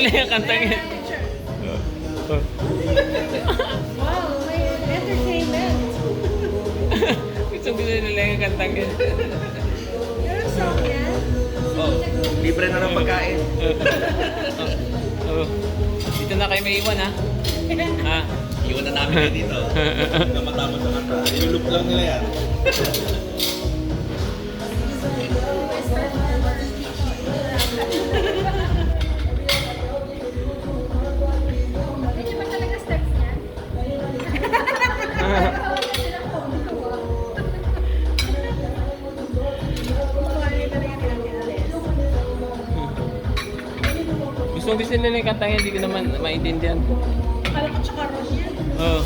yung kantang yan. Wow, may entertainment. Gusto nila yung kantang yan. Your song yan? Oh, libre na ng pagkain. Oh. Dito na kayo may iwan ha. Ha? Iwan na namin kayo dito. Na matapos ang kanta. Ilulup lang nila yan. Medyo ba talaga steps niyan? Gusto nila yung kantang yan, hindi ko naman maintindihan. Akala ko tsaka ron yan. Oh.